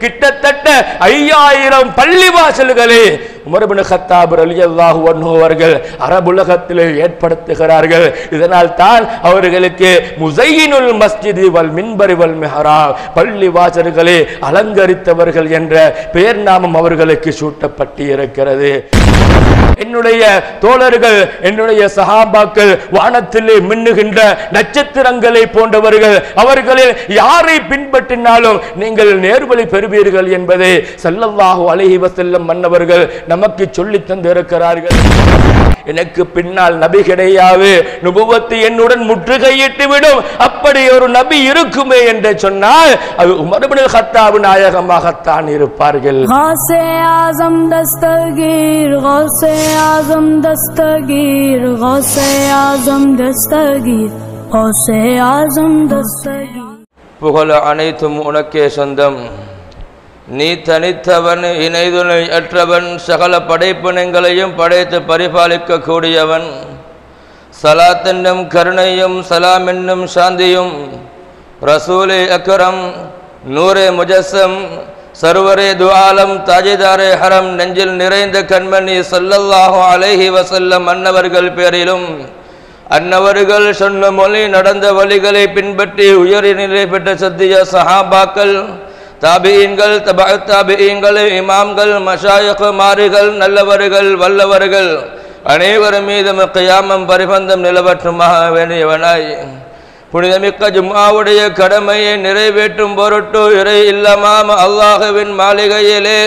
கிட்டத்தட்ட 5000 பள்ளிவாசல்களை Umar ibn Khattab ரலியல்லாஹு அன்ஹு அவர்கள் அரபுலகத்திலே ஏற்படுத்துகிறார்கள். இதனால் தான் அவர்களுக்கு முஸையினுல் மஸ்ஜிதி வல் மின்பரி வல் மிஹ்ராப், பள்ளிவாசல்களை அலங்கரித்தவர்கள் என்ற பெயர் நாமம் அவர்களுக்கு சூட்டப்பட்டு இருக்கிறது. என்னுடைய தோழர்கள், என்னுடைய சஹாபாக்கள் வானத்திலே மின்னுகின்ற நட்சத்திரங்களை போன்றவர்கள். அவர்களில் யாரை பின்பற்றினாலும் நீங்கள் நேர்வழி பெறுவீர்கள் என்பதை ஸல்லல்லாஹு அலைஹி வஸல்லம் மன்னவர்கள் நமக்கு சொல்லி தந்திருக்கிறார்கள். எனக்கு பின்னால் நபி கிடையாது, நுபுவத்து என்னுடன் முற்றுகையிட்டு விடும், அப்படி ஒரு நபி இருக்குமே என்று சொன்னால் அது உமர் இப்னு கத்தாப் நாயகமாகத்தான் இருப்பார்கள். கௌஸே ஆஸம் தஸ்தகீர், கௌஸே ஆஸம் தஸ்தகீர், கௌஸே ஆஸம் தஸ்தகீர், கௌஸே ஆஸம் தஸ்தகீர். புகழ் அனைத்தும் உனக்கே சொந்தம். நீ தனித்தவன், இணைதுணை அற்றவன், சகல படைப்பினங்களையும் படைத்து பரிபாலிக்க கூடியவன். சலாத் என்னும் கருணையும் சலாம் என்னும் சாந்தியும் ரசூலே அக்ரம் நூரே முஜஸ்ஸம் சர்வரே துஆலம் தாஜிதாரே ஹரம் நெஞ்சில் நிறைந்த கண்மணி ஸல்லல்லாஹு அலைஹி வஸல்லம் அன்னவர்கள் பேரிலும், அன்னவர்கள் சொன்ன மொழி நடந்த வழிகளை பின்பற்றி உயர் நிலை பெற்ற சத்திய சஹாபாக்கள், தாபிஈன்கள், தபஅத் தாபிஈன்கள், இமாம்கள், மஷாயிக் மாரிகள், நல்லவர்கள், வல்லவர்கள் அனைவரும் மீதும் கியாமம் பரிபந்தம் நிலவற்றுமாக வேண்டியவனாய் புனிதமிக்க ஜும்ஆவுடைய கடமையை நிறைவேற்றும் பொருட்டு இறை இல்லமாம் அல்லாஹ்வின் மாளிகையிலே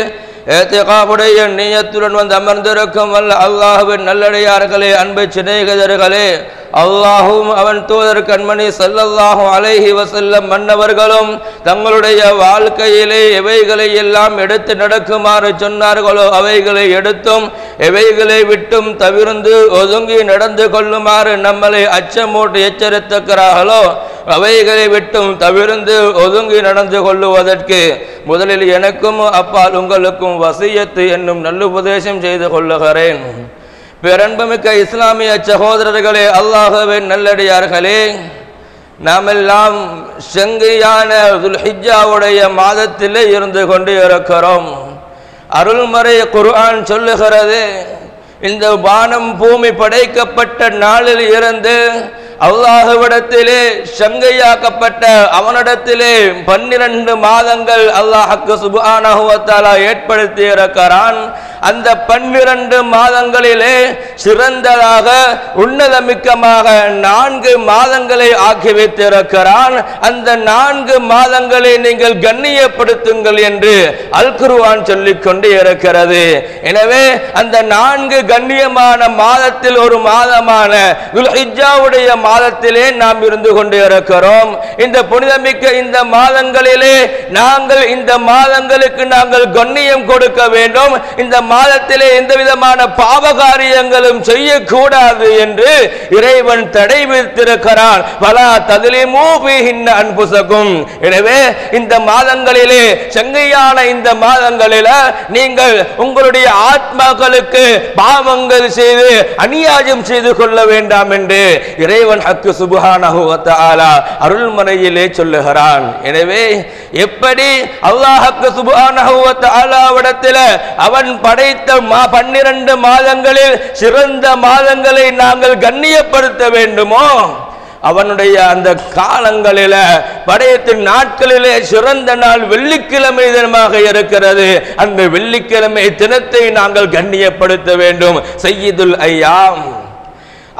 ஏத்திகாஃபுடைய நியத்துடன் வந்து அமர்ந்திருக்கும் வல்ல அல்லாஹ்வின் நல்லடியார்களே, அன்பு சிநேகிதர்களே, அல்லாஹும் அவன் தூதர் கண்மணி ஸல்லல்லாஹு அலைஹி வஸல்லம் மன்னவர்களும் தங்களுடைய வாழ்க்கையிலே எவைகளை எல்லாம் எடுத்து நடக்குமாறு சொன்னார்களோ அவைகளை எடுத்தும் எவைகளை விட்டும் தவிர்ந்து ஒதுங்கி நடந்து கொள்ளுமாறு நம்மளை அச்சமூட்டி எச்சரித்திருக்கிறார்களோ அவைகளை விட்டும் தவிர்ந்து ஒதுங்கி நடந்து கொள்ளுவதற்கு முதலில் எனக்கும் அப்பால் உங்களுக்கும் வசியத்து என்னும் நல்லுபதேசம் செய்து கொள்ளுகிறேன். பேரன்புமிக்க இஸ்லாமிய சகோதரர்களே, அல்லாஹ்வின் நல்லடியார்களே, நாமெல்லாம் செங்கையான துல்ஹிஜ்ஜாவுடைய மாதத்திலே இருந்து கொண்டு இருக்கிறோம். அருள்மறை குர்ஆன் சொல்லுகிறது, இந்த வானம் பூமி படைக்கப்பட்ட நாளில் இருந்து அல்லாஹ்விடத்திலே சங்கையாக்கப்பட்ட அவனிடத்திலே 12 மாதங்கள் அல்லாஹ் சுப்ஹானஹு வ தஆலா ஏற்படுத்தி இருக்கிறான். அந்த 12 மாதங்களிலே சிறந்ததாக உன்னதமிக்கமாக 4 மாதங்களை ஆக்கி வைத்திருக்கிறான். அந்த 4 மாதங்களை நீங்கள் கண்ணியப்படுத்துங்கள் என்று அல் குர்ஆன் சொல்லிக் கொண்டு இருக்கிறது. எனவே அந்த 4 கண்ணியமான மாதத்தில் ஒரு மாதமான துல்ஹிஜ்ஜாவுடைய மாதத்திலே நாம் இருந்து கொண்டு இருக்கிறோம். இந்த புனிதமிக்க இந்த மாதங்களிலே நாங்கள் இந்த மாதங்களுக்கு நாங்கள் கண்ணியம் கொடுக்க வேண்டும். இந்த மாதத்திலே எந்த விதமான பாவகாரியங்களும் செய்யக்கூடாது என்று இறைவன் தடை விதித்திருக்கிறான். வலா தத்லிமூ ஃபீஹின்ன அன்ஃபுஸகும். எனவே இந்த மாதங்களிலே சங்கையான இந்த மாதங்களில நீங்கள் உங்களுடைய ஆத்மாக்களுக்கு பாவங்கள் செய்து அநியாயம் செய்து கொள்ள வேண்டாம் என்று இறைவன் ஹக்கு சுப்ஹானஹு வ தஆலா அருள்மறையிலே சொல்லுகிறான். எனவே எப்படி அல்லாஹ் ஹக்கு சுப்ஹானஹு வ தஆலாவிடத்தில் அவன் படைத்த 12 மாதங்களில் சிறந்த மாதங்களை நாங்கள் கண்ணியப்படுத்த வேண்டுமோ, அவனுடைய அந்த காலங்களில படையத்தின் நாட்களிலே சிறந்த நாள் வெள்ளிக்கிழமை தினமாக இருக்கிறது. அந்த வெள்ளிக்கிழமை தினத்தை நாங்கள் கண்ணியப்படுத்த வேண்டும். சய்யிதுல் ஐயாம்.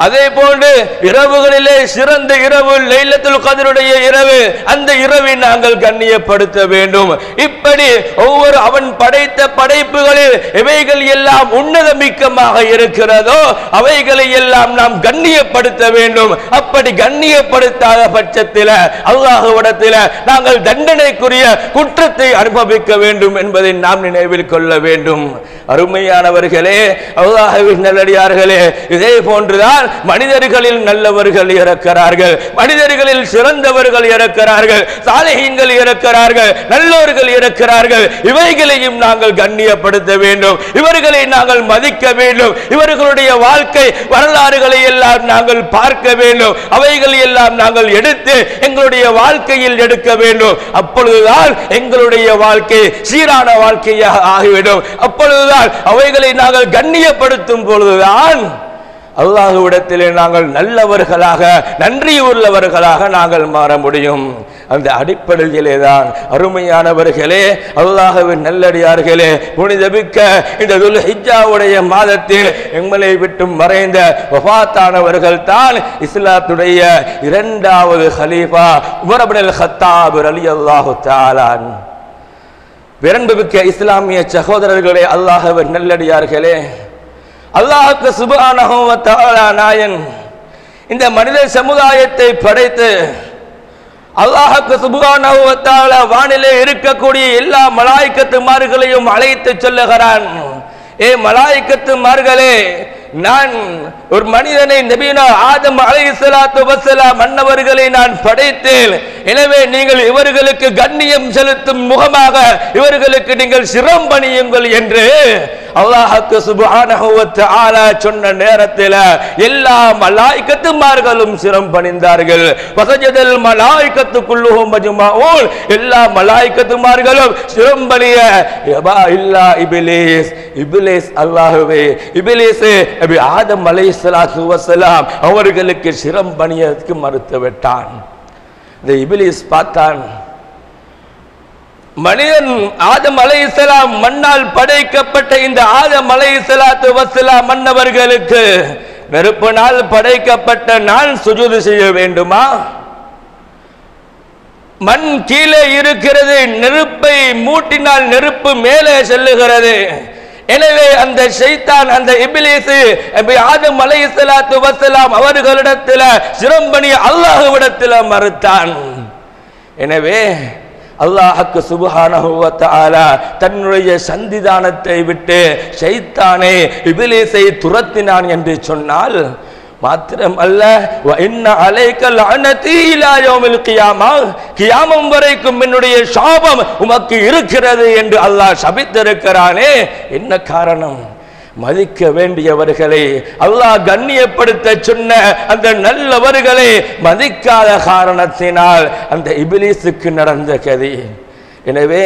அதே போன்று இரவுகளிலே சிறந்த இரவு லைலத்துல் கத்ருடைய இரவு, அந்த இரவை நாங்கள் கண்ணியப்படுத்த வேண்டும். இப்படி ஒவ்வொரு அவன் படைத்த படைப்புகளில் எவைகள் எல்லாம் உன்னதமிக்கமாக இருக்கிறதோ அவைகளை எல்லாம் நாம் கண்ணியப்படுத்த வேண்டும். அப்படி கண்ணியப்படுத்தாத பட்சத்தில் அல்லாஹ்விடத்தில் நாங்கள் தண்டனைக்குரிய குற்றத்தை அனுபவிக்க வேண்டும் என்பதை நாம் நினைவில் கொள்ள வேண்டும். அருமையானவர்களே, அல்லாஹ்வின் நல்லடியார்களே, இதே போன்றுதான் மனிதர்களில் நல்லவர்கள் இருக்கிறார்கள், மனிதர்களில் சிறந்தவர்கள் இருக்கிறார்கள், சாலிஹீன்கள் இருக்கிறார்கள், நல்லோர்கள் இருக்கிறார்கள். இவைகளையும் நாங்கள் கண்ணியப்படுத்த வேண்டும், இவர்களை நாங்கள் மதிக்க வேண்டும், இவர்களுடைய வாழ்க்கை வரலாறுகளை எல்லாம் நாங்கள் பார்க்க வேண்டும், அவைகளை எல்லாம் நாங்கள் எடுத்து எங்களுடைய வாழ்க்கையில் எடுக்க வேண்டும். அப்பொழுதுதான் எங்களுடைய வாழ்க்கை சீரான வாழ்க்கையாக ஆகிவிடும். அப்பொழுதுதான் அவைகளை நாங்கள் கண்ணியப்படுத்தும் பொழுதுதான் அல்லாஹ்விடத்திலே நாங்கள் நல்லவர்களாக நன்றி உள்ளவர்களாக நாங்கள் மாற முடியும். அந்த அடிப்படையிலே தான் அருமையானவர்களே, அல்லாஹ்வின் நல்லடியார்களே, புனிதமிக்க இந்த துல்ஹிஜ்ஜாவுடைய மாதத்தில் எங்களை விட்டு மறைந்த வஃபாத்தானவர்கள் தான் இஸ்லாத்துடைய இரண்டாவது ஹலீஃபா உமர் இப்னுல் கத்தாப் ரலியல்லாஹு தஆலா. பெரும்புமிக்க இஸ்லாமிய சகோதரர்களே, அல்லாஹ்வின் நல்லடியார்களே, அல்லாஹ்வுக்கு சுப்ஹானஹு வ தஆலா நாயன் இந்த மனித சமுதாயத்தை படைத்து அல்லாஹ்வுக்கு சுப்ஹானஹு வ தஆலா வானிலே இருக்கக்கூடிய எல்லா மலாயிக்கத்துமார்களையும் அழைத்து சொல்லுகிறான், ஏ மலாயிக்கத்துமார்களே, நான் ஒரு மனிதனை நபினா ஆதம் அலைஹிஸ்ஸலாத்து வஸ்ஸலாம் அன்னவர்களை நான் படைத்தேன். எனவே நீங்கள் இவர்களுக்கு கண்ணியம் செலுத்தும் முகமாக இவர்களுக்கு நீங்கள் சிரம்பணியுங்கள் என்று அல்லாஹ்வுக்கு சுப்ஹானஹு வ தஆலா சொன்ன நேரத்தில் எல்லா மலாயிக்கத்துமார்களும் சிரம்பணிந்தார்கள். வஸஜதல் மலாயிக்கத்து குல்லுஹும் மஜ்மஊன், எல்லா மலாயிக்கத்துமார்களும் சிரம்பணிய இல்லா இப்லீஸ். இப்லீஸ் அல்லாஹ்வே, இப்லீஸ் நபி ஆதம் அலைஹிஸ்ஸலாத்து வஸ்ஸலாம் அவர்களுக்கு சிரம்பணியதற்கு மறுத்துவிட்டான். இந்த இப்லீஸ் பார்த்தான், மனிதன் ஆதம் அலைஹிஸ்ஸலாம் மண்ணால் படைக்கப்பட்ட இந்த ஆதம் அலைஹிஸ்ஸலாத்து வஸ்ஸலாம் மன்னவர்களுக்கு நெருப்பினால் படைக்கப்பட்ட நான் சுஜூது செய்ய வேண்டுமா? மண் கீழே இருக்கிறது, நெருப்பை மூட்டினால் நெருப்பு மேலே செல்லுகிறது. எனவே அந்த ஷைத்தான், அந்த இப்லீஸ் ஆதம் அலைஹிஸ்ஸலாத்து வஸ்ஸலாம் அவர்களிடத்தில் சிரம்பணி அல்லாஹ்விடத்தில் மறுத்தான். எனவே அல்லாஹ்வுக்கு சுப்ஹானஹு வ தஆலா தன்னுடைய சந்திதானத்தை விட்டு ஷைத்தானே இப்லீஸை துரத்தினான் என்று சொன்னால் மாத்திரம் அல்ல, வ இன்ன அலைக லஅனதி இலா யௌமில் கியாமா, கியாமம் வரைக்கும் என்னுடைய சாபம் உமக்கு இருக்கிறது என்று அல்லாஹ் சபித்திருக்கிறானே. என்ன காரணம்? மதிக்க வேண்டியவர்களை அல்லாஹ் கண்ணியப்படுத்த சொன்ன அந்த நல்லவர்களை மதிக்காத காரணத்தினால் அந்த இப்லீஸுக்கு நடந்த கதி. எனவே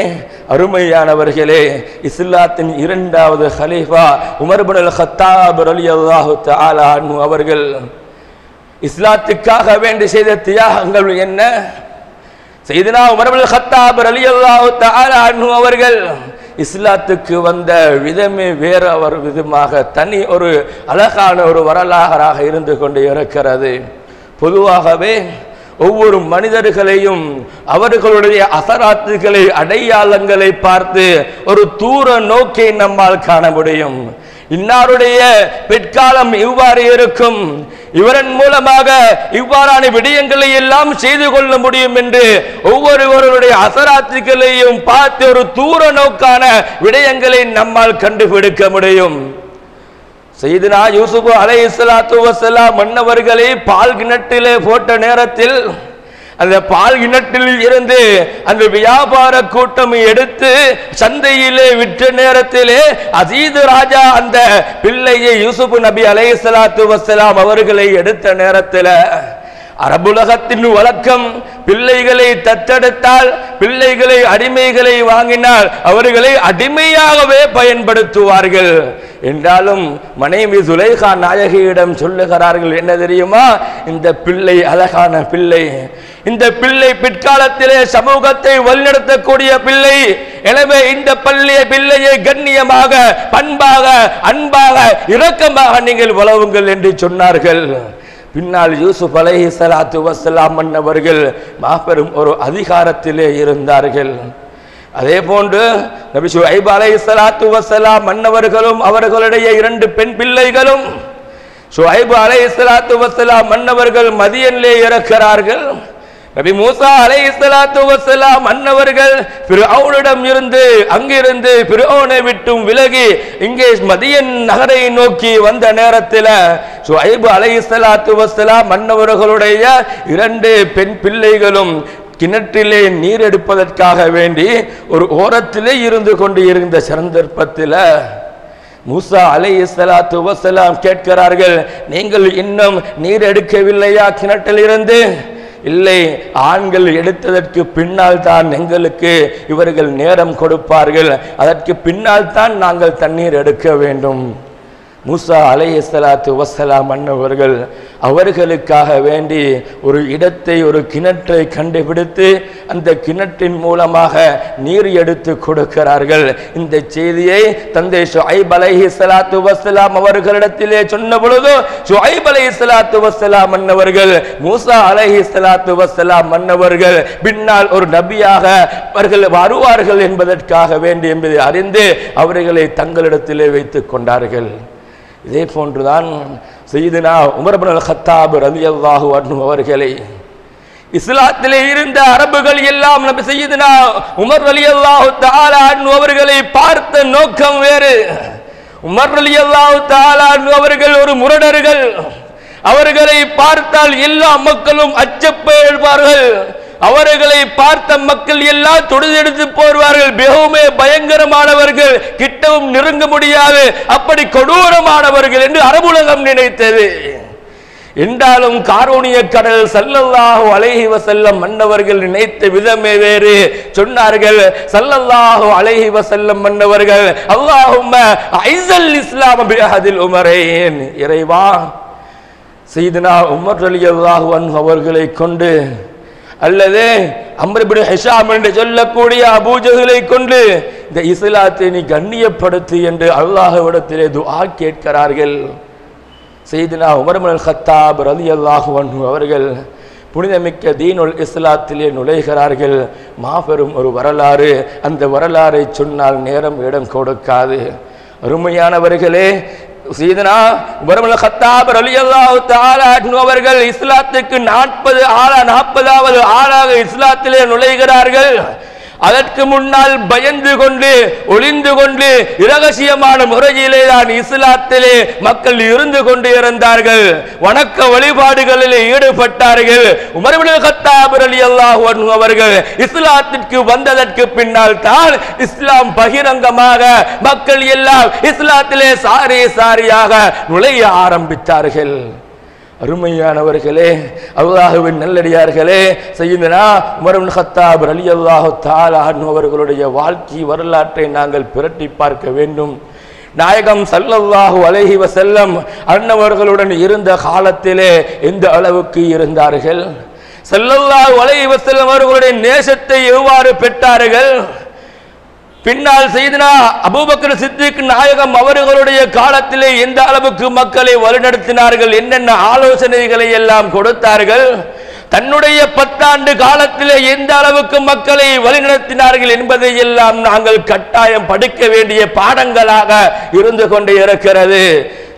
அருமையானவர்களே, இஸ்லாத்தின் இரண்டாவது ஹலீஃபா உமர் இப்னுல் கத்தாப் ரலியல்லாஹு தஆலா அன்ஹு அவர்கள் இஸ்லாத்துக்காக வேண்டி செய்த தியாகங்கள் என்ன? சையதுனா உமர் இப்னுல் கத்தாப் ரலியல்லாஹு தஆலா அன்ஹு அவர்கள் இஸ்லாத்துக்கு வந்த விதமே வேற ஒரு விதமாக தனி ஒரு அழகான ஒரு வரலாறாக இருந்து கொண்டு இருக்கிறது. பொதுவாகவே ஒவ்வொரு மனிதர்களையும் அவர்களுடைய அசராத்துகளை அடையாளங்களை பார்த்து ஒரு தூர நோக்கை நம்மால் காண முடியும். இன்னாருடைய பிற்காலம் இவ்வாறு இருக்கும், இவரின் மூலமாக இவ்வாறான விடயங்களை எல்லாம் செய்து கொள்ள முடியும் என்று ஒவ்வொருவருடைய அசராத்துகளையும் பார்த்து ஒரு தூர நோக்கான விடயங்களை நம்மால் கண்டுபிடிக்க முடியும். சையதுனா யூசுப் அலைஹிஸ்ஸலாத்து வஸ்ஸலாம் மன்னவர்களை பால் கிணற்றிலே போட்ட நேரத்தில் அந்த பால் கிணற்றில் இருந்து அந்த வியாபார கூட்டம் எடுத்து சந்தையிலே விற்ற நேரத்திலே அசீது ராஜா அந்த பிள்ளையை யூசுப் நபி அலைஹிஸ்ஸலாத்து வஸ்ஸலாம் அவர்களை எடுத்த நேரத்தில் அரபுலகத்தின் வழக்கம், பிள்ளைகளை தத்தெடுத்தால், பிள்ளைகளை அடிமைகளை வாங்கினால் அவர்களை அடிமையாகவே பயன்படுத்துவார்கள். என்றாலும் மனைவி சுலைஹா நாயகியிடம் சொல்லுகிறார்கள், என்ன தெரியுமா, இந்த பிள்ளை அழகான பிள்ளை, இந்த பிள்ளை பிற்காலத்திலே சமூகத்தை வழிநடத்தக்கூடிய பிள்ளை. எனவே இந்த பிள்ளையை கண்ணியமாக, பண்பாக, அன்பாக, இரக்கமாக நீங்கள் வளவுங்கள் என்று சொன்னார்கள். பின்னால் யூசுப் அலைஹிஸ்ஸலாத்து வஸ்ஸலாம் மன்னவர்கள் மாபெரும் ஒரு அதிகாரத்திலே இருந்தார்கள். அதே போன்று நபி ஷுஐப் அலைஹிஸ்ஸலாத்து வஸ்ஸலாம் மன்னவர்களும் அவர்களுடைய 2 பெண் பிள்ளைகளும், ஷுஐப் அலைஹிஸ்ஸலாத்து வஸ்ஸலாம் மன்னவர்கள் மதியனிலே இறக்கிறார்கள். நபி மூசா அலைஹிஸ்ஸலாத்து வஸ்ஸலாம் அன்னவர்கள் ஃபிர்அவுனிடம் இருந்து அங்கிருந்து ஃபிர்அவுனை விட்டும் விலகி இங்கே மதியன் நகரை நோக்கி வந்த நேரத்தில் ஷுஐப் அலைஹிஸ்ஸலாத்து வஸ்ஸலாம் அன்னவர்களுடைய 2 பெண் பிள்ளைகளும் கிணற்றிலே நீர் எடுப்பதற்காக வேண்டி ஒரு ஓரத்திலே இருந்து கொண்டு இருந்த சந்தர்ப்பத்தில் மூசா அலைஹிஸ்ஸலாத்து வஸ்ஸலாம் கேட்கிறார்கள், நீங்கள் இன்னும் நீர் எடுக்கவில்லையா கிணற்றில் இருந்து? இல்லை, ஆண்கள் எடுத்ததற்கு பின்னால் தான் எங்களுக்கு இவர்கள் நேரம் கொடுப்பார்கள், அதற்கு பின்னால் தான் நாங்கள் தண்ணீர் எடுக்க வேண்டும். மூசா அலைஹிஸ்ஸலாத்து வஸ்ஸலாம் அன்னவர்கள் அவர்களுக்காக வேண்டி ஒரு இடத்தை, ஒரு கிணற்றை கண்டுபிடித்து அந்த கிணற்றின் மூலமாக நீர் எடுத்து கொடுக்கிறார்கள். இந்த செய்தியை தந்தை ஷுஐப் அலைஹிஸ்ஸலாத்து வஸ்ஸலாம் அவர்களிடத்திலே சொன்ன பொழுது ஷுஐப் அலைஹிஸ்ஸலாத்து வஸ்ஸலாம் அன்னவர்கள் மூசா அலைஹிஸ்ஸலாத்து வஸ்ஸலாம் அன்னவர்கள் பின்னால் ஒரு நபியாக அவர்கள் வருவார்கள் என்பதற்காக வேண்டி என்பதை அறிந்து அவர்களை தங்களிடத்திலே வைத்துக் கொண்டார்கள். இதே போன்றுதான் சையதுனா உமர் இப்னு அல்-கத்தாப் ரலியல்லாஹு அன்ஹு அவர்களை இஸ்லாத்திலே இருந்த அரபுகள் எல்லாம் நபி சையதுனா உமர் ரலியல்லாஹு தஆலா அன்ஹு அவர்களை பார்த்த நோக்கம் வேறு. உமர் ரலியல்லாஹு தஆலா அன்ஹு அவர்கள் ஒரு முரடர்கள். அவர்களை பார்த்தால் எல்லா மக்களும் அச்சப்படுவார்கள். அவர்களை பார்த்த மக்கள் எல்லாம் தொடுதெடுத்து போவார்கள். மிகவுமே பயங்கரமானவர்கள், கிட்டவும் நெருங்க முடியாது, அப்படி கொடூரமானவர்கள் என்று அரபுலகம் நினைத்தது. என்றாலும் காரூணிய கடல் ஸல்லல்லாஹு அலைஹி வஸல்லம் மன்னவர்கள் நினைத்த விதமே வேறு. சொன்னார்கள் ஸல்லல்லாஹு அலைஹி வஸல்லம் மன்னவர்கள், அல்லாஹும்ம ஐஸல் இஸ்லாம் பிஅஹதில் உமரைன், இறைவா சையதுனா உமர் ரலியல்லாஹு அன்ஹு அவர்களை கொண்டு அல்லது அம்ர் இப்னு ஹிஷாம் என்று சொல்லக்கூடிய அபூ ஜஹலை கொண்டு இந்த இஸ்லாத்தை நீ கண்ணியப்படுத்து என்று அல்லாஹ்விடத்திலே துஆ கேட்கிறார்கள். சையதுனா உமர் இப்னு அல்-கத்தாப் ரலியல்லாஹு அன்ஹு அவர்கள் புனிதமிக்க தீனுல் இஸ்லாத்திலே நுழைகிறார்கள். மாபெரும் ஒரு வரலாறு. அந்த வரலாறை சொன்னால் நேரம் இடம் கொடுக்காது. அருமையானவர்களே, சையதுனா உமர் இப்னு அல்-கத்தாப் ரலியல்லாஹு தஆலா அன்ஹு அவர்கள் இஸ்லாத்துக்கு 40வது ஆளாக இஸ்லாத்திலே நுழைகிறார்கள். அதற்கு முன்னால் பயந்து கொண்டு ஒளிந்து கொண்டு இரகசியமான முறையிலே தான் இஸ்லாத்திலே மக்கள் இருந்து கொண்டு இருந்தார்கள். வணக்க வழிபாடுகளில் ஈடுபட்டார்கள். உமர் இப்னு அல்-கத்தாப் ரலியல்லாஹு அன்ஹு அவர்கள் இஸ்லாத்திற்கு வந்ததற்கு பின்னால் தான் இஸ்லாம் பகிரங்கமாக மக்கள் எல்லாம் இஸ்லாத்திலே சாரியாக நுழைய ஆரம்பித்தார்கள். அருமையானவர்களே, அல்லாஹ்வின் நல்லடியார்களே, சையதுனா உமர் இப்னு கத்தாப் ரலியல்லாஹு தஆலா அன்ஹு அவர்களுடைய வாழ்க்கை வரலாற்றை நாங்கள் பிரட்டி பார்க்க வேண்டும். நாயகம் ஸல்லல்லாஹு அலைஹி வஸல்லம் அன்னவர்களுடன் இருந்த காலத்திலே எந்த அளவுக்கு இருந்தார்கள், ஸல்லல்லாஹு அலைஹி வஸல்லம் அவர்களுடைய நேசத்தை எவ்வாறு பெற்றார்கள், பின்னால் சையதுனா அபூபக்கர் சித்திக் நாயகம் அவர்களுடைய காலத்திலே எந்த அளவுக்கு மக்களை வழிநடத்தினார்கள், என்னென்ன ஆலோசனைகளை எல்லாம் கொடுத்தார்கள், தன்னுடைய 10 ஆண்டு காலத்திலே எந்த அளவுக்கு மக்களை வழிநடத்தினார்கள் என்பதை எல்லாம் நாங்கள் கட்டாயம் படிக்க வேண்டிய பாடங்களாக இருந்து கொண்டே இருக்கிறது.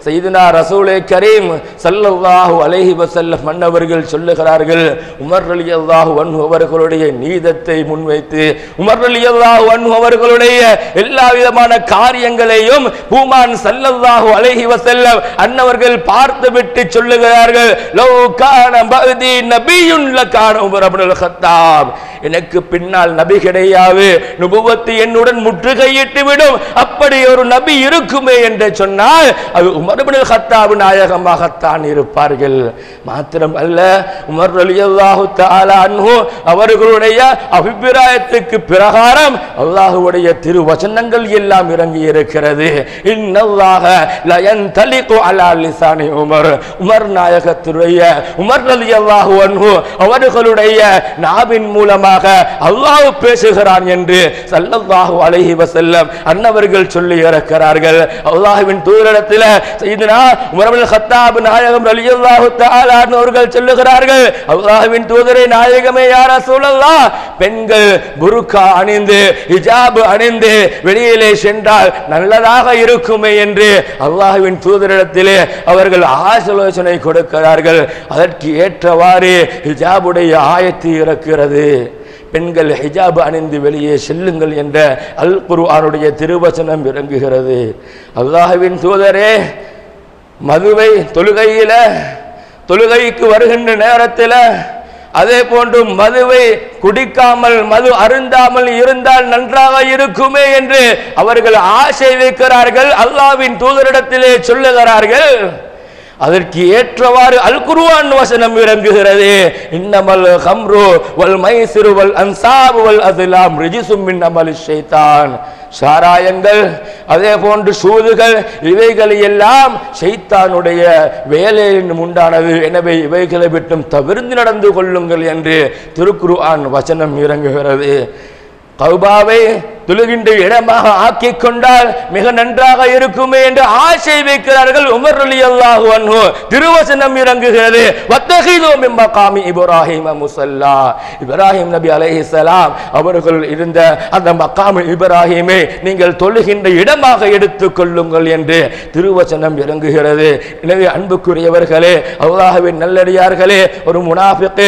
சையதுனா ரசூலே கரீம் ஸல்லல்லாஹு அலைஹி வஸல்லம் மன்னவர்கள் சொல்லுகிறார்கள், உமர் ரலியல்லாஹு அன்ஹு அவர்களுடைய நீதத்தை முன்வைத்து உமர் ரலியல்லாஹு அன்ஹு அவர்களுடைய எல்லா விதமான காரியங்களையும் பூமான் ஸல்லல்லாஹு அலைஹி வஸல்லம் அன்னவர்கள் பார்த்துவிட்டு சொல்லுகிறார்கள், லவ் கான பஅதி நபியுன் லகான உமர் இப்னு அல்-கத்தாப், எனக்கு பின்னால் நபி கிடையாது, நுபுவத்து என்னுடன் முற்றுகையிட்டு விடும், அப்படி ஒரு நபி இருக்குமே என்று சொன்னால் அது உமர் இப்னு அல்-கத்தாப் நாயகமாகத்தான் இருப்பார்கள். மாத்திரம் அல்ல, உமர் ரலியல்லாஹு தஆலா அன்ஹு அவர்களுடைய அபிப்பிராயத்துக்கு பிரகாரம் அல்லாஹ்வுடைய திருவசனங்கள் எல்லாம் இறங்கி இருக்கிறது. இன்னல்லாஹ லா யன்தலிகு அலா லிசானி உமர், உமர் நாயகத்துடைய உமர் ரலியல்லாஹு அன்ஹு அவர்களுடைய நாவின் மூலமாக அல்லாஹ் பேசுகிறான் என்று ஸல்லல்லாஹு அலைஹி வஸல்லம் அன்னவர்கள் சொல்லி இருக்கிறார்கள். அல்லாஹ்வின் தூதரிடத்தில் சையதுனா உமர் இப்னு கத்தாப் நாயகம் ரலியல்லாஹு தஆலா அவர்கள் சொல்லுகிறார்கள், அல்லாஹ்வின் தூதரே நாயகமே யா ரசூலல்லாஹ், பெண்கள் புர்கா அணிந்து ஹிஜாப் அணிந்து வெளியிலே சென்றால் நல்லதாக இருக்குமே என்று அல்லாஹ்வின் தூதரிடத்திலே அவர்கள் ஆலோசனை கொடுக்கிறார்கள். அதற்கு ஏற்றவாறு ஹிஜாபுடைய ஆயத்து இருக்கிறது. பெண்கள் ஹிஜாப் அணிந்து வெளியே செல்லுங்கள் என்ற அல் குர்ஆனுடைய திருவசனம் இறங்குகிறது. அல்லாஹ்வின் தூதரே, மதுவை தொழுகைக்கு வருகின்ற நேரத்தில் அதே போன்று மதுவை குடிக்காமல் மது அருந்தாமல் இருந்தால் நன்றாக இருக்குமே என்று அவர்கள் ஆசை வைக்கிறார்கள். அல்லாஹ்வின் தூதரிடத்திலே சொல்லுகிறார்கள். அதற்கு ஏற்றவாறு அல் குர்ஆன் வசனம் இறங்குகிறது. இன்னமல் ஹம்ரு வல் மைசிரு வல் அன்சாபு வல் அஸ்லாம் ரிஜிசும் மின் அமலி ஷைத்தான். சாராயங்கள் அதே போன்று சூதுகள் இவைகள் எல்லாம் ஷைத்தானுடைய வேலையின் உண்டானது. எனவே இவைகளை விட்டும் தவிர்த்து நடந்து கொள்ளுங்கள் என்று திருக்குர்ஆன் வசனம் இறங்குகிறது. கௌபாவை தொழுகின்ற இடமாக ஆக்கிக் கொண்டால் மிக நன்றாக இருக்குமே என்று ஆசை வைக்கிறார்கள். உமர் ரலியல்லாஹு அன்ஹு திருவசனம் இறங்குகிறது. வத்தகிது மின் மகாமி இப்ராஹிம் முஸல்லா. இப்ராஹிம் நபி அலைஹிஸ்ஸலாம் அவர்கள் இருந்த அந்த மகாம் இப்ராஹிமை நீங்கள் தொழுகின்ற இடமாக எடுத்துக் கொள்ளுங்கள் என்று திருவசனம் இறங்குகிறது. எனவே அன்புக்குரியவர்களே, அல்லாஹ்வின் நல்லடியார்களே, ஒரு முனாஃபிக்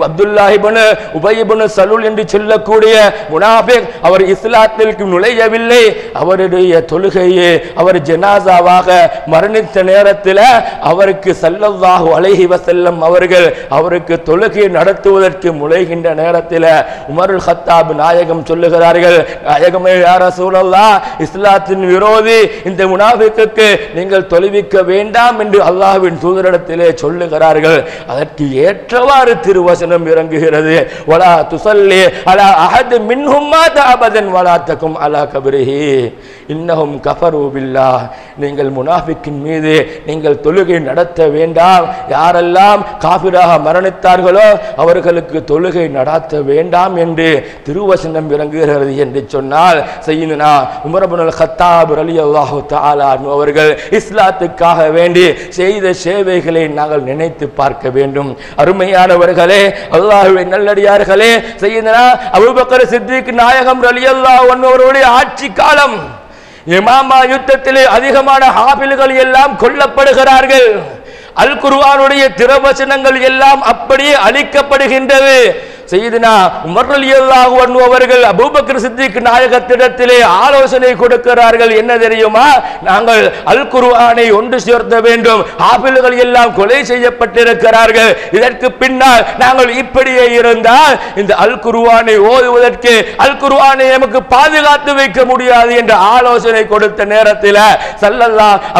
அப்துல்லாஹ் இப்னு உபய் இப்னு சலூல் என்று சொல்லக்கூடிய முனாஃபிக் அவர் இஸ்லாம் நுழையவில்லை. அவருடைய தொழுகையே அவர் ஜனாசாவாக மரணித்த நேரத்தில் அவருக்கு ஸல்லல்லாஹு அலைஹி வஸல்லம் அவர்கள் அவருக்கு தொழுகை நடத்துவதற்கு முளைகின்ற நேரத்தில் உமருல் கத்தாப் நாயகம் சொல்லுகிறார்கள், நாயகமே யா ரசூலல்லாஹ், இஸ்லாத்தின் விரோதி இந்த முனாஃபிக்குக்கு நீங்கள் தொழுவிக்க வேண்டாம் என்று அல்லாஹ்வின் தூதரிடத்திலே சொல்லுகிறார்கள். அதற்கு ஏற்றவாறு திருவசனம் இறங்குகிறது. வலா துஸல்லி அலா அஹத் மின்ஹும் மாத அபதன் வலா தகும் அலா கபரிஹி இன்னஹும் கஃபரு பில்லாஹ். நீங்கள் முனாஃபிக்கின் மீது நீங்கள் தொழுகை நடத்த வேண்டாம். யாரெல்லாம் காஃபிராக மரணித்தார்களோ அவர்களுக்கு தொழுகை நடத்த வேண்டாம் என்று திருவசனம் இறங்குகிறது என்று சொன்னால், சய்யிதுனா உமர் இப்னுல் கத்தாப் ரலியல்லாஹு தஆலா அவர்கள் இஸ்லாத்துக்காக வேண்டி செய்த சேவைகளை நாங்கள் நினைத்து பார்க்க வேண்டும். அருமையானவர்களே, அல்லாஹ்வின் நல்லடியார்களே, சய்யிதுனா அபூபக்கர் சித்திக் நாயகம் ரலியல்லாஹு அன்ஹு அவருடைய ஆட்சி காலம் யமாமா யுத்தத்திலே அதிகமான ஹாஃபில்கள் எல்லாம் கொல்லப்படுகிறார்கள். அல் குர்ஆனுடைய திருவசனங்கள் எல்லாம் அப்படியே அழிக்கப்படுகின்றது. சையதுனா உமர் ரலியல்லாஹு அன்ஹு அவர்கள் அபூபக்கர் சித்திக் நாயகத்திடத்திலே ஆலோசனை கொடுக்கிறார்கள். என்ன தெரியுமா, நாங்கள் அல் குர்ஆனை ஒன்று சேர்த்த வேண்டும். ஹாஃபில்கள் எல்லாம் கொலை செய்யப்பட்டிருக்கிறார்கள். இதற்கு பின்னால் நாங்கள் இப்படியே இருந்தால் இந்த அல் குர்ஆனை ஓதுவதற்கு அல் குர்ஆனை நமக்கு பாதுகாத்து வைக்க முடியாது என்ற ஆலோசனை கொடுத்த நேரத்தில்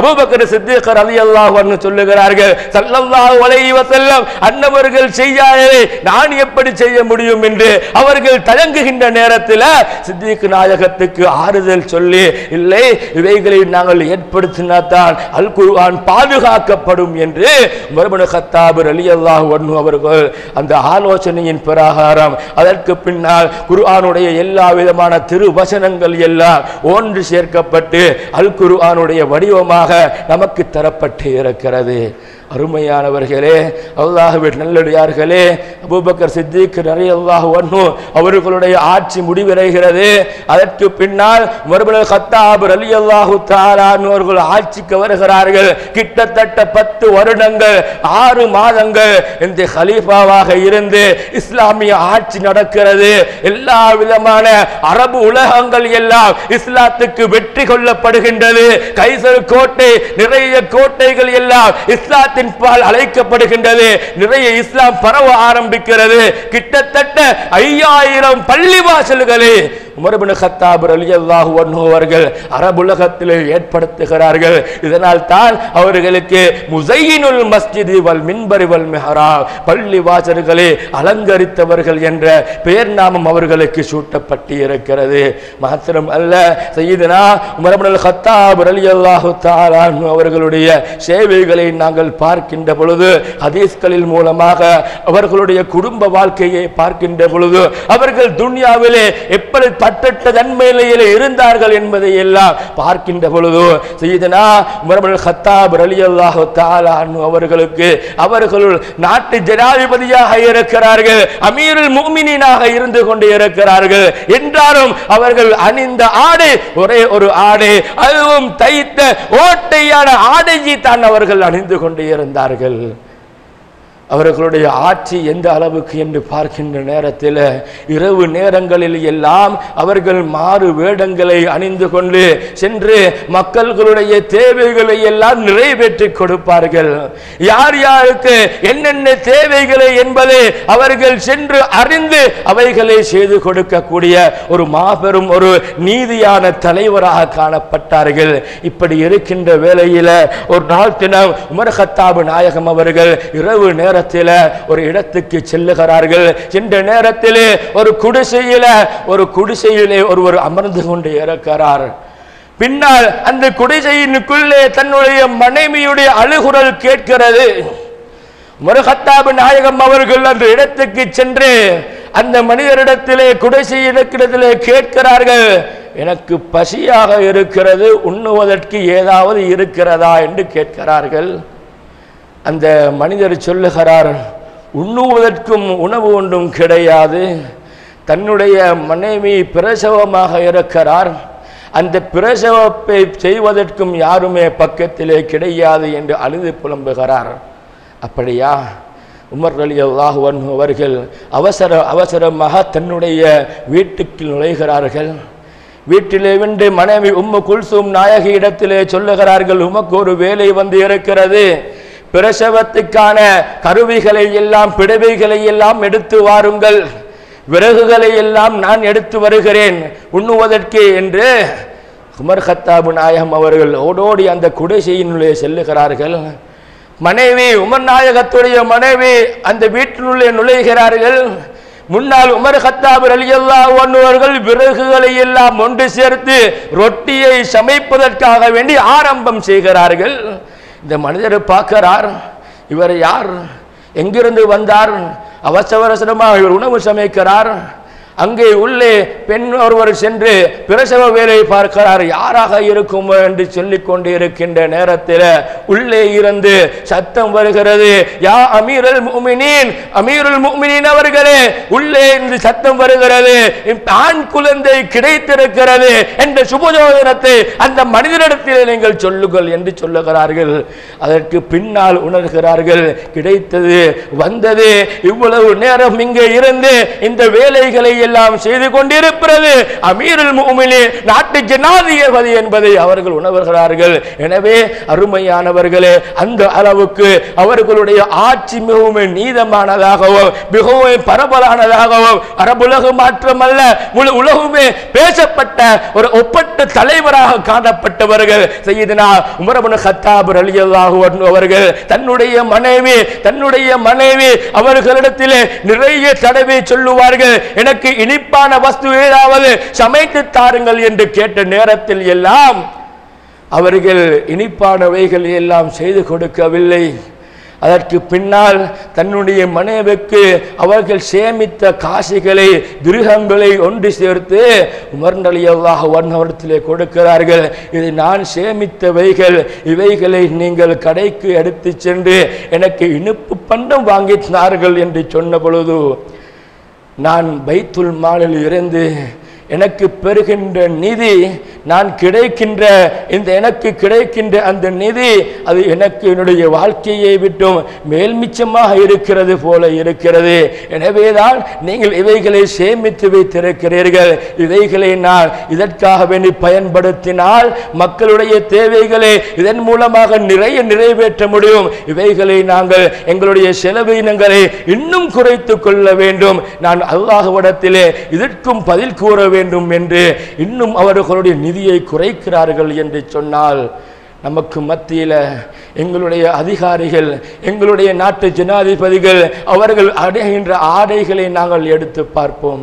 அபூபக்கர் சித்திக் ரலியல்லாஹு அன்ஹு சொல்லுகிறார்கள், ஸல்லல்லாஹு அலைஹி வஸல்லம் அன்னவர்கள் செய்யாததை நான் எப்படி செய்ய முடியும் என்று அவர்கள் தயங்குகின்ற நேரத்தில் சித்திக் நாயகத்துக்கு ஆறுதல் சொல்லி, இல்லை, இவைகளை நாங்கள் ஏற்படுத்தினால்தான் அல் குர்ஆன் பாதுகாக்கப்படும் என்று உமர் இப்னு கத்தாப் ரலியல்லாஹு அன்ஹு அவர்கள் அந்த ஆலோசனையின் பிரகாரம் அதற்கு பின்னால் குர்ஆனுடைய எல்லா விதமான திருவசனங்கள் எல்லாம் ஒன்று சேர்க்கப்பட்டு அல் குர்ஆனுடைய வடிவமாக நமக்கு தரப்பட்டு இருக்கிறது. அருமையானவர்களே, அல்லாஹ்வின் நல்லடியார்களே, அபூபக்கர் சித்திக் ரலியல்லாஹு அன்ஹு அவர்களுடைய ஆட்சி முடிவடைகிறது. அதற்கு பின்னால் உமர் இப்னுல் கத்தாப் ரலியல்லாஹு தஆலா அவர்கள் ஆட்சிக்கு வருகிறார்கள். கிட்டத்தட்ட 10 வருடங்கள் 6 மாதங்கள் இந்த கலீஃபாவாக இருந்து இஸ்லாமிய ஆட்சி நடக்கிறது. எல்லா விதமான அரபு உலகங்கள் எல்லாம் இஸ்லாத்துக்கு வெற்றி கொள்ளப்படுகின்றது. கைசர் கோட்டை, நிறைய கோட்டைகள் எல்லாம் இஸ்லாத்தின் பால் அழைக்கப்படுகின்றது. நிறைய இஸ்லாம் பரவ ஆரம்பிக்கிறது. கிட்டத்தட்ட 5000 பள்ளிவாசல்களை உமர் இப்னு கத்தாப் ரலியல்லாஹு அன்ஹு அவர்கள் அரபுலகத்திலே ஏற்படுத்துகிறார்கள். இதனால் தான் அவர்களுக்கு முஸையினுல் மஸ்ஜித் வல் மின்பர் வல் மிஹ்ராப், பள்ளி வாசல்களை அலங்கரித்தவர்கள் என்ற பெயர் நாமம் அவர்களுக்கு சூட்டப்பட்டு இருக்கிறது. மாத்திரம் அல்ல, சய்யிதுனா உமர் இப்னுல் கத்தாப் ரலியல்லாஹு தஆலா அன்ஹு அவர்களுடைய சேவைகளை நாங்கள் பார்க்கின்ற பொழுது, ஹதீஸ்களின் மூலமாக அவர்களுடைய குடும்ப வாழ்க்கையை பார்க்கின்ற பொழுது, அவர்கள் துன்யாவிலே எப்படி பற்றற்ற தன்மையிலே இருந்தார்கள் என்பதை எல்லாம் பார்க்கின்ற பொழுது சையதுனா உமர் இப்னு கத்தாப் ரலியல்லாஹு தஆலா அன்ஹு அவர்களுக்கு அவர்கள் நாட்டு ஜனாதிபதியாக இருக்கிறார்கள், அமீருல் முஃமினீனாக இருந்து கொண்டு இருக்கிறார்கள். என்றாலும் அவர்கள் அணிந்த ஆடை ஒரே ஒரு ஆடை, அதுவும் தைத்த ஓட்டையான ஆடையை தான் அவர்கள் அணிந்து கொண்டு இருந்தார்கள். அவர்களுடைய ஆட்சி எந்த அளவுக்கு என்று பார்க்கின்ற நேரத்தில் இரவு நேரங்களில் எல்லாம் அவர்கள் மாறு வேடங்களை அணிந்து கொண்டு சென்று மக்களுடைய தேவைகளை எல்லாம் நிறைவேற்றி கொடுப்பார்கள். யார் யாருக்கு என்னென்ன தேவைகளை என்பதை அவர்கள் சென்று அறிந்து அவைகளை செய்து கொடுக்கக்கூடிய ஒரு மாபெரும் ஒரு நீதியான தலைவராக காணப்பட்டார்கள். இப்படி இருக்கின்ற வேளையில் ஒரு நாள் தினம் உமர் கத்தாப் நாயகம் அவர்கள் இரவு நேர ஒரு இடத்துக்கு செல்லுகிறார்கள். சென்ற நேரத்திலே ஒரு குடிசையிலே ஒருவர் அமர்ந்து கொண்டு இருக்கிறார். பின்னால் அந்த குடிசையினுக்குள்ளே தன்னுடைய மனைவியுடைய அழுகுரல் கேட்கிறது. உமர் கத்தாப் நாயகம் அவர்கள் அந்த இடத்துக்கு சென்று அந்த மனிதரிடத்திலே குடிசையிடத்திலே கேட்கிறார்கள், எனக்கு பசியாக இருக்கிறது, உண்ணுவதற்கு ஏதாவது இருக்கிறதா என்று கேட்கிறார்கள். அந்த மனிதர் சொல்லுகிறார், உண்ணுவதற்கும் உணவு ஒன்றும் கிடையாது, தன்னுடைய மனைவி பிரசவமாக இருக்கிறார், அந்த பிரசவத்தை செய்வதற்கும் யாருமே பக்கத்திலே கிடையாது என்று அழுது புலம்புகிறார். அப்படியா? உமர் ரலியல்லாஹு அன்ஹு அவர்கள் அவசரமாக தன்னுடைய வீட்டுக்கு நுழைகிறார்கள். வீட்டிலே வென்று மனைவி உம்மு குல்சூம் நாயகி இடத்திலே சொல்லுகிறார்கள், உமக்கு ஒரு வேலை வந்து இருக்கிறது, பிரசவத்துக்கான கருவிகளை எல்லாம் பிடவைகளை எல்லாம் எடுத்து வாருங்கள், விறகுகளை எல்லாம் நான் எடுத்து வருகிறேன் உண்ணுவதற்கு என்று உமர் கத்தாப் நாயகம் அவர்கள் ஓடோடி அந்த குடிசையினுள்ளே செல்லுகிறார்கள். மனைவி உமர் நாயகத்துடைய மனைவி அந்த வீட்டினுள்ளே நுழைகிறார்கள். முன்னால் உமர் கத்தாப் ரலியல்லாஹு அன்ஹு அவர்கள் விறகுகளை எல்லாம் ஒன்று சேர்த்து ரொட்டியை சமைப்பதற்காக வேண்டி ஆரம்பம் செய்கிறார்கள். இந்த மனிதரை பார்க்கிறார், இவர் யார், எங்கிருந்து வந்தார், அவசரமாக இவர் உணவு சமைக்கிறார். அங்கே உள்ளே பெண் ஒருவர் சென்று பிரசவ வேலை பார்க்கிறார், யாராக இருக்கும் என்று சொல்லிக் கொண்டு இருக்கின்ற நேரத்தில் உள்ளே இருந்து சத்தம் வருகிறது, யா அமீருல் முஃமினீன், அமீருல் முஃமினீன் அவர்களே, உள்ளே இருந்து சத்தம் வருகிறது, ஆண் குழந்தை கிடைத்திருக்கிறது என்ற சுபஜோதனத்தை அந்த மனிதனிடத்தில் நீங்கள் சொல்லுங்கள் என்று சொல்லுகிறார்கள். அதற்கு பின்னால் உணர்கிறார்கள், கிடைத்தது வந்தது, இவ்வளவு நேரம் இங்கே இருந்து இந்த வேலைகளை எல்லாம் செய்து கொண்டிருக்கிறது அமீருல் முஃமினீன், நாட்டு ஜனாதிபதி என்பதை அவர்கள் உணர்கிறார்கள். எனவே அருமையானவர்களே, அந்த அளவுக்கு அவர்களுடைய ஆட்சி மிகவும் நீதமானதாகவும் மிகவும் பரபலானதாகவும் அரபுலகம் மாற்றமல்ல முழு உலகமே பேசப்பட்ட ஒரு ஒப்பற்ற தலைவராக காணப்பட்டவர்கள் சையதுனா உமர் இப்னு கத்தாப் ரலியல்லாஹு அன்ஹு அவர்கள் தன்னுடைய மனைவி அவர்களிடத்திலே நிறைய தடவை சொல்லுவார்கள், எனக்கு இனிப்பான வஸ்து ஏதாவது சமைத்து தாருங்கள் என்று கேட்ட நேரத்தில் எல்லாம் அவர்கள் இனிப்பானவைகள் எல்லாம் செய்து கொடுக்கவில்லை. அதற்கு பின்னால் தன்னுடைய மனைவிக்கு அவர்கள் சேமித்த காசுகளை கிரகங்களை ஒன்று சேர்த்து உமர் ரலியல்லாஹு அன்ஹு அவர்களிடத்திலே கொடுக்கிறார்கள். இது நான் சேமித்தவைகள், இவைகளை நீங்கள் கடைக்கு எடுத்து சென்று எனக்கு இனிப்பு பண்டம் வாங்கினார்கள் என்று சொன்ன பொழுது, நான் பைத்துல் மாலில் இருந்து எனக்கு பெறுகின்ற நிதி, எனக்கு கிடைக்கின்ற அந்த நிதி, அது எனக்கு என்னுடைய வாழ்க்கையை விட்டும் மேல்மிச்சமாக இருக்கிறது போல இருக்கிறது. எனவேதான் நீங்கள் இவைகளை சேமித்து வைத்திருக்கிறீர்கள். இவைகளை நான் இதற்காக வேண்டி பயன்படுத்தினால் மக்களுடைய தேவைகளை இதன் மூலமாக நிறைவேற்ற முடியும். இவைகளை நாங்கள் எங்களுடைய செலவினங்களை இன்னும் குறைத்து கொள்ள வேண்டும். நான் அல்லாஹ்விடத்திலே இதற்கும் பதில் கூற வேண்டும் என்று இன்னும் அவர்களுடைய நிதியை குறைக்கிறார்கள் என்று சொன்னால், நமக்கு மத்தியில் எங்களுடைய அதிகாரிகள், எங்களுடைய நாட்டு ஜனாதிபதிகள் அவர்கள் அடைகின்ற ஆடைகளை நாங்கள் எடுத்து பார்ப்போம்.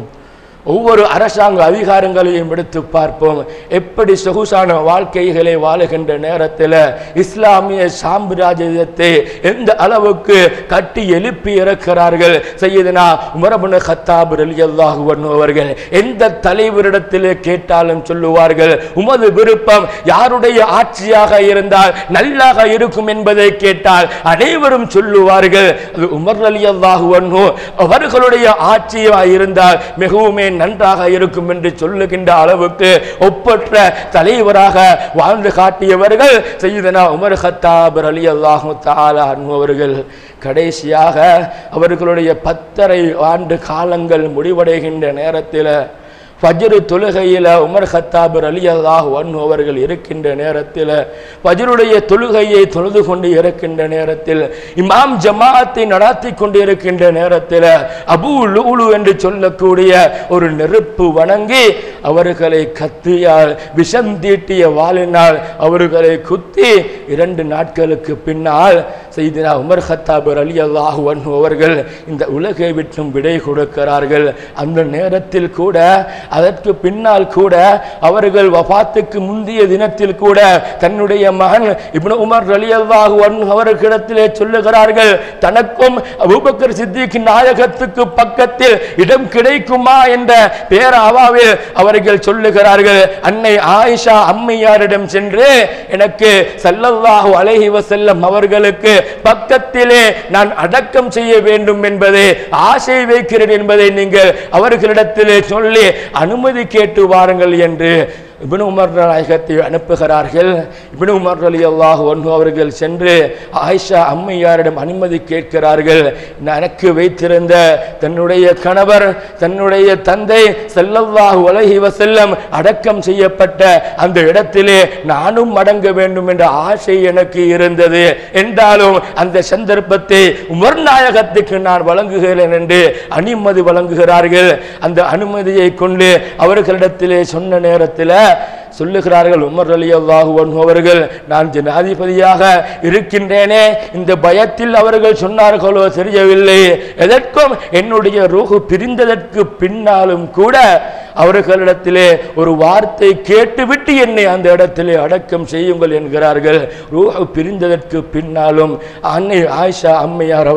ஒவ்வொரு அரசாங்க அதிகாரங்களையும் எடுத்து பார்ப்போம். எப்படி சொகுசான வாழ்க்கைகளை வாழுகின்ற நேரத்தில் இஸ்லாமிய சாம்ராஜ்யத்தை எந்த அளவுக்கு கட்டி எழுப்பி இருக்கிறார்கள். சையதுனா உமர் இப்னு கத்தாப் ரலியல்லாஹு அன்ஹு அவர்கள் எந்த தலைவரிடத்தில் கேட்டாலும் சொல்லுவார்கள், உமது விருப்பம் யாருடைய ஆட்சியாக இருந்தால் நல்லாக இருக்கும் என்பதை கேட்டால் அனைவரும் சொல்லுவார்கள் அது உமர் ரலியல்லாஹு அன்ஹு அவர்களுடைய ஆட்சியாக இருந்தால் மிகவும் நன்றாக இருக்கும் என்று சொல்லுகின்ற அளவுக்கு ஒப்பற்ற தலைவராக வாழ்ந்து காட்டியவர்கள் சையதுனா உமர் கத்தாப் ரலியல்லாஹு தஆலா அன்ஹு அவர்கள். கடைசியாக அவர்களுடைய 10.5 ஆண்டு காலங்கள் முடிவடைகின்ற நேரத்தில் ஃபஜ்ர் தொழுகையில் உமர் கத்தாப் ரலியல்லாஹு அன்ஹு அவர்கள் இருக்கின்ற நேரத்தில் ஃபஜ்ருடைய தொழுகையை தொழுது கொண்டு இருக்கின்ற நேரத்தில் இமாம் ஜமாஅத்தை நடத்தி கொண்டு இருக்கின்ற நேரத்தில் அபூ லுலு என்று சொல்லக்கூடிய ஒரு நெருப்பு வணங்கி அவர்களை கத்தியால் விஷம் தீட்டிய வாளினால் அவர்களை குத்தி 2 நாட்களுக்கு பின்னால் சையதுனா உமர் கத்தாப் ரலியல்லாஹு அன்ஹு அவர்கள் இந்த உலகை விட்டும் விடை கொடுக்கிறார்கள். அந்த நேரத்தில் கூட அதற்கு பின்னால் கூட அவர்கள் வஃபாத்துக்கு முந்தைய தினத்தில் கூட தன்னுடைய மகன் இப்னு உமர் ரலியல்லாஹு அன்ஹு அவர்களிடத்திலே சொல்லுகிறார்கள், தனக்கும் அபூபக்கர் சித்திக் நாயகத்துக்கு பக்கத்தில் இடம் கிடைக்குமா என்ற பேராவாவில் அவர்கள் சொல்லுகிறார்கள். அன்னை ஆயிஷா அம்மையாரிடம் சென்று எனக்கு ஸல்லல்லாஹு அலைஹி வஸல்லம் அவர்களுக்கு பக்கத்திலே நான் அடக்கம் செய்ய வேண்டும் என்பதை ஆசை வைக்கிறேன் என்பதை நீங்கள் அவர்களிடத்திலே சொல்லி அனுமதி கேட்டு வாருங்கள் என்று இப்னு உமர் நாயகத்தை அனுப்புகிறார்கள். இப்னு உமர் ரலியல்லாஹு அன்ஹு அவர்கள் சென்று ஆயிஷா அம்மையாரிடம் அனுமதி கேட்கிறார்கள். எனக்கு வைத்திருந்த தன்னுடைய கணவர் தன்னுடைய தந்தை ஸல்லல்லாஹு அலைஹி வஸல்லம் அடக்கம் செய்யப்பட்ட அந்த இடத்திலே நானும் அடங்க வேண்டும் என்ற ஆசை எனக்கு இருந்தது. என்றாலும் அந்த சந்தர்ப்பத்தை உமர் நாயகத்துக்கு நான் வழங்குகிறேன் என்று அனுமதி வழங்குகிறார்கள். அந்த அனுமதியை கொண்டு அவர்களிடத்திலே சொன்ன நேரத்தில் சொல்லுகிறார்கள், உமர் ரலியல்லாஹு அன்ஹு அவர்கள் நான் ஜனாதிபதியாக இருக்கின்றேனே இந்த பயத்தில் அவர்கள் சொன்னார்களோ தெரியவில்லை, எதற்கும் என்னுடைய ரூஹு பிரிந்ததற்கு பின்னாலும் கூட அவர்களிடத்திலே ஒரு வார்த்தை கேட்டுவிட்டு என்னை அந்த இடத்திலே அடக்கம் செய்யுங்கள் என்கிறார்கள். ரூஹு பிரிந்ததற்கு பின்னாலும் அன்னை ஆயிஷா அம்மையார்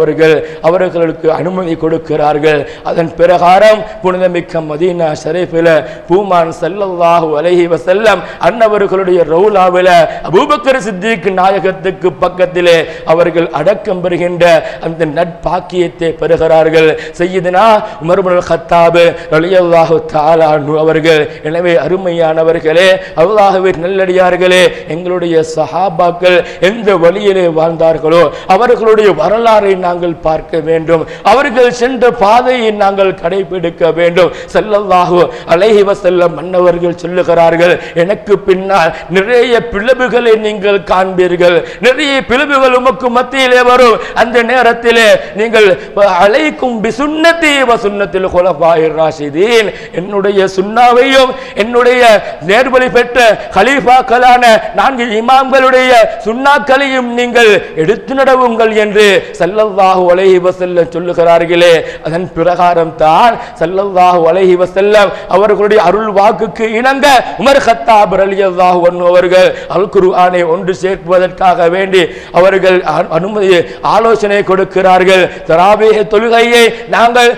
அவர்களுக்கு அனுமதி கொடுக்கிறார்கள். அதன் பிரகாரம் புனிதமிக்க மதீனா ஷரீஃபில் பூமான் ஸல்லல்லாஹு அலைஹி வஸல்லம் அன்னவர்களுடைய ரவுலாவில் அபூபக்கர் சித்திக் நாயகத்துக்கு பக்கத்திலே அவர்கள் அடக்கம் பெறுகின்ற அந்த நட்பாக்கியத்தை பெறுகிறார்கள். சையதுனா உமர் இப்னு கத்தாப் ரலியல்லாஹு தஆலா அன்ஹு அவர்கள். எனவே அருமையானவர்களே, அல்லாஹ்வின் நல்லடியார்களே, எங்களுடைய சஹாபாக்கள் எந்த வழியிலே வாழ்ந்தார்களோ அவர்களுடைய வரலாறை நாங்கள் பார்க்க வேண்டும். அவர்கள் சென்ற பாதையை நாங்கள் கடைபிடிக்க வேண்டும். ஸல்லல்லாஹு அலைஹி வஸல்லம் அன்னவர்கள் சொல்லுகிறார்கள், எனக்கு பின்னால் நிறைய பிளவுகளை நீங்கள் காண்பீர்கள், நிறைய பிளவுகள் உமக்கு மத்தியிலே வரும். அந்த நேரத்திலே நீங்கள் அலைக்கும் பிசுன்னதி வ சுன்னத்தில் குலஃபாயிர் ராஷிதீன், என்னுடைய சுன்னாவையும் என்னுடைய நேர்வழி பெற்ற கலீஃபாக்களான 4 இமாம்களுடைய சுன்னாக்களையும் நீங்கள் எடுத்து நடவுங்கள் என்று ஸல்லல்லாஹு அலைஹி வஸல்லம் சொல்லுகிறார்களே. அதன் பிரகாரம் தான் ஸல்லல்லாஹு அலைஹி வஸல்லம் அவர்களுடைய அருள் வாக்குக்கு இணங்க உமர் கத்தாப் ரலியல்லாஹு அன்ஹு அவர்கள் அல் குர்ஆனை ஒன்று சேர்ப்பதற்காக வேண்டி அவர்கள் அனுமதி ஆலோசனை கொடுக்கிறார்கள். தராவீஹ் தொழுகையை நாங்கள்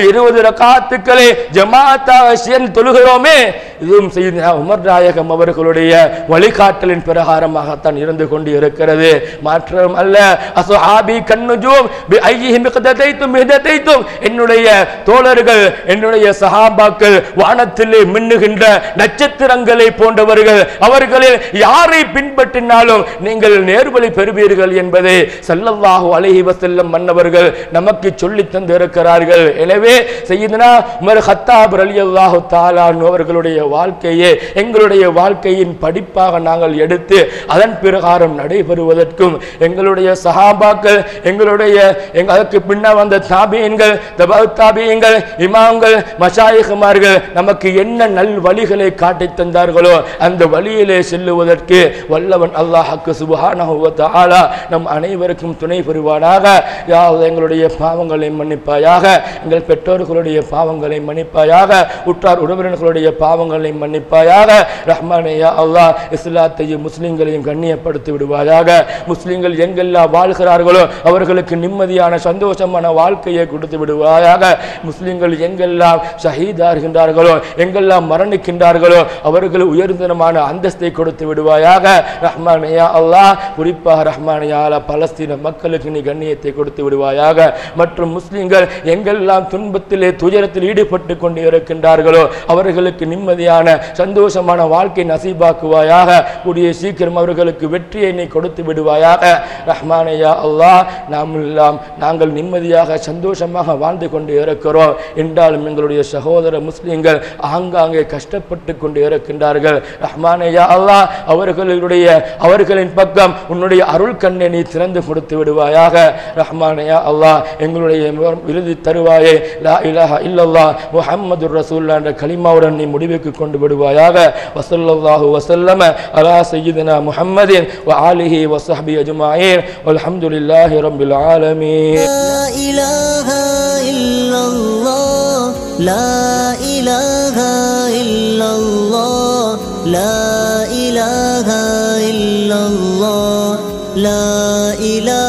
20 ரக்காத்துக்களை ஜமாஅத்தாக சேர்ந்து தொழுகிறோமே, இதுவும் சையதுனா உமர் நாயகம் அவர்களுடைய வழிகாட்டலின் பிரகாரமாகத்தான் இருந்து கொண்டு இருக்கிறது. மாற்றம் அல்ல. அஸ்ஹாபி கன்னுஜூம் பி ஐஹிம் இக்ததைத்தும் இஹ்ததைத்தும், என்னுடைய தோழர்கள் என்னுடைய சஹாபாக்கள் வானத்திலே மின்னுகின்ற நட்சத்திரங்களை போன்றவர்கள், அவர்களில் யாரை பின்பற்றினாலும் நீங்கள் நேர்வழி பெறுவீர்கள் என்பதை ஸல்லல்லாஹு அலைஹி வஸல்லம் மன்னவர்கள் நமக்கு சொல்லி தந்திருக்கிறார்கள். எனவே சையதுனா உமர் கத்தாப் ரலியல்லாஹு தஆலா அவர்களுடைய வாழ்க்கையே எங்களுடைய வாழ்க்கையின் படிப்பாக நாங்கள் எடுத்து அதன் பிரகாரம் நடைபெறுவதற்கும் எங்களுடைய சஹாபாக்கள் எங்களுடைய அதற்கு பின்னால் வந்த தாபியன்கள் தாபியன்கள் இமாம்கள் மஷாயிகுமார்கள் நமக்கு என்ன நல் வழிகளை காட்டித் தந்தார்களோ அந்த வழியிலே செல்லுவதற்கு வல்லவன் அல்லாஹ்வுக்கு சுப்ஹானஹு வ தஆலா நம் அனைவருக்கும் துணை புரிவானாக. யா அல்லாஹ் எங்களுடைய பாவங்களை மன்னிப்பாயாக, எங்கள் பெற்றோர்களுடைய பாவங்களை மன்னிப்பாயாக, உற்றார் உறவினர்களுடைய பாவங்களை மன்னிப்பாயாக. ரஹ்மானே யா அல்லாஹ் இஸ்லாத்தையும் முஸ்லிம்களையும் கண்ணியப்படுத்தி விடுவாயாக. முஸ்லிம்கள் எங்கெல்லாம் வாழ்கிறார்களோ அவர்களுக்கு நிம்மதியான சந்தோஷமான வாழ்க்கையை கொடுத்து விடுவாயாக. முஸ்லிம்கள் எங்கெல்லாம் ஷஹீதாகின்றார்களோ எங்கெல்லாம் மரணிக்கின்றார்களோ அவர்கள் உயர்ந்தமான அந்தஸ்தை கொடுத்து விடுவாயாக. ரஹ்மானே யா அல்லாஹ் குறிப்பாக ரஹ்மானே யா அல்லாஹ் பலஸ்தீன மக்களுக்கு நீ கண்ணியத்தை கொடுத்து விடுவாயாக. மற்றும் முஸ்லிம்கள் எங்கெல்லாம் துன்பத்திலே துயரத்தில் ஈடுபட்டு கொண்டு இருக்கின்றார்களோ அவர்களுக்கு நிம்மதியான சந்தோஷமான வாழ்க்கை நசீபாக்குவாயாக. கூடிய சீக்கிரம் அவர்களுக்கு வெற்றியை நீ கொடுத்து விடுவாயாக. ரஹ்மானே யா அல்லாஹ் நாங்கள் நிம்மதியாக சந்தோஷமாக வாழ்ந்து கொண்டு இருக்கிறோம் என்றாலும் எங்களுடைய சகோதர முஸ்லிம்கள் ஆங்காங்கே கஷ்டப்பட்டு கொண்டு இருக்கின்றார்கள். ரஹ்மானே யா அல்லாஹ் அவர்களின் பக்கம் உன்னுடைய அருள் கண்ணை நீ திறந்து கொடுத்து விடுவாயாக. ரஹ்மானே யா அல்லாஹ் எங்களுடைய இறுதி தருவாயை லா இலாஹா இல்லல்லாஹ் முஹம்மதுர் ரசூலுல்லாஹ் என்ற கலிமாவுடன் நீ முடிவுக்கு கொண்டு விடுவாயாக. வஸல்லல்லாஹு வஸல்லம அலா சய்யிதினா முஹம்மதின் வ ஆலிஹி வ ஸஹ்பி அஜ்மாஈன் வல்ஹம்துலில்லாஹி ரப்பில் ஆலமீன். லா இலாஹா இல்லல்லாஹ் லா இலாஹா இல்லல்லாஹ் லா இலாஹா இல்லல்லாஹ் லா இலாஹா